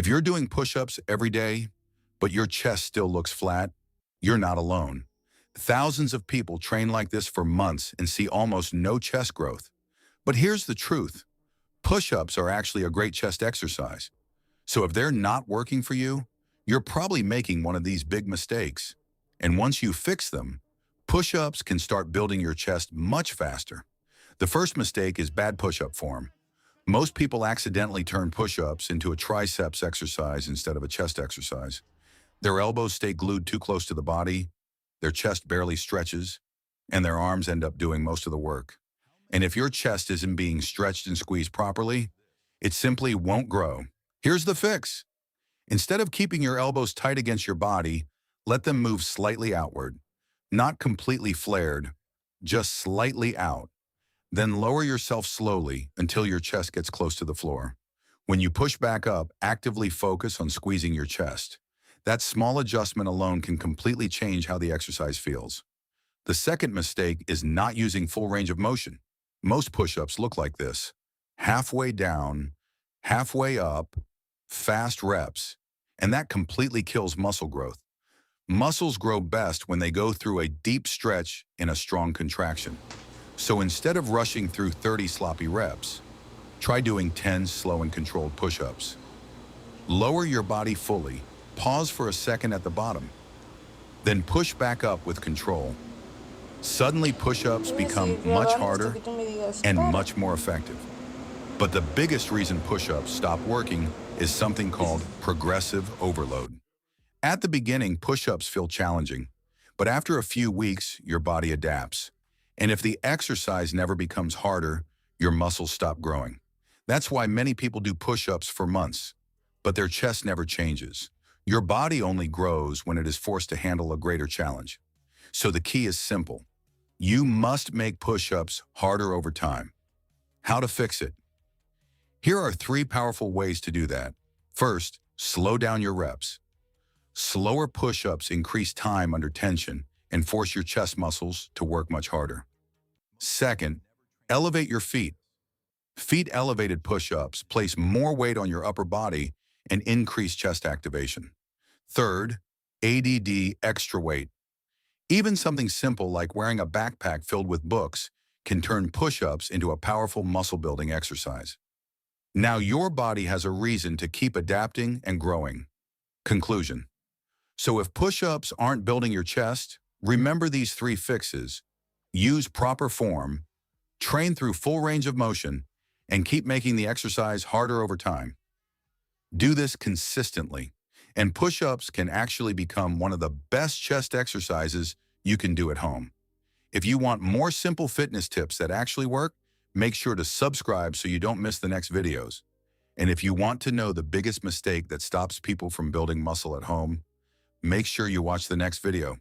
you're doing push-ups every day, but your chest still looks flat, you're not alone. Thousands of people train like this for months and see almost no chest growth. But here's the truth. Push-ups are actually a great chest exercise. So if they're not working for you, you're probably making one of these big mistakes. And once you fix them, push-ups can start building your chest much faster. The first mistake is bad push-up form. Most people accidentally turn push-ups into a triceps exercise instead of a chest exercise. Their elbows stay glued too close to the body, their chest barely stretches, and their arms end up doing most of the work. And if your chest isn't being stretched and squeezed properly, it simply won't grow. Here's the fix. Instead of keeping your elbows tight against your body, let them move slightly outward. Not completely flared, just slightly out. Then lower yourself slowly until your chest gets close to the floor. When you push back up, actively focus on squeezing your chest. That small adjustment alone can completely change how the exercise feels. The second mistake is not using full range of motion. Most push-ups look like this: halfway down, halfway up, fast reps, and that completely kills muscle growth. Muscles grow best when they go through a deep stretch in a strong contraction. So instead of rushing through 30 sloppy reps, try doing 10 slow and controlled push-ups. Lower your body fully, pause for a second at the bottom, then push back up with control. Suddenly push-ups become much harder and much more effective. But the biggest reason push-ups stop working is something called progressive overload. At the beginning, push-ups feel challenging, but after a few weeks, your body adapts. And if the exercise never becomes harder, your muscles stop growing. That's why many people do push-ups for months, but their chest never changes. Your body only grows when it is forced to handle a greater challenge. So the key is simple. You must make push-ups harder over time. How to fix it? Here are 3 powerful ways to do that. First, slow down your reps. Slower push-ups increase time under tension and force your chest muscles to work much harder. Second, elevate your feet. Feet elevated push-ups place more weight on your upper body and increase chest activation. Third, ADD extra weight. Even something simple like wearing a backpack filled with books can turn push-ups into a powerful muscle-building exercise. Now your body has a reason to keep adapting and growing. Conclusion. So if push-ups aren't building your chest, remember these 3 fixes. Use proper form, train through full range of motion, and keep making the exercise harder over time. Do this consistently, and push-ups can actually become one of the best chest exercises you can do at home. If you want more simple fitness tips that actually work, make sure to subscribe so you don't miss the next videos. And if you want to know the biggest mistake that stops people from building muscle at home, make sure you watch the next video.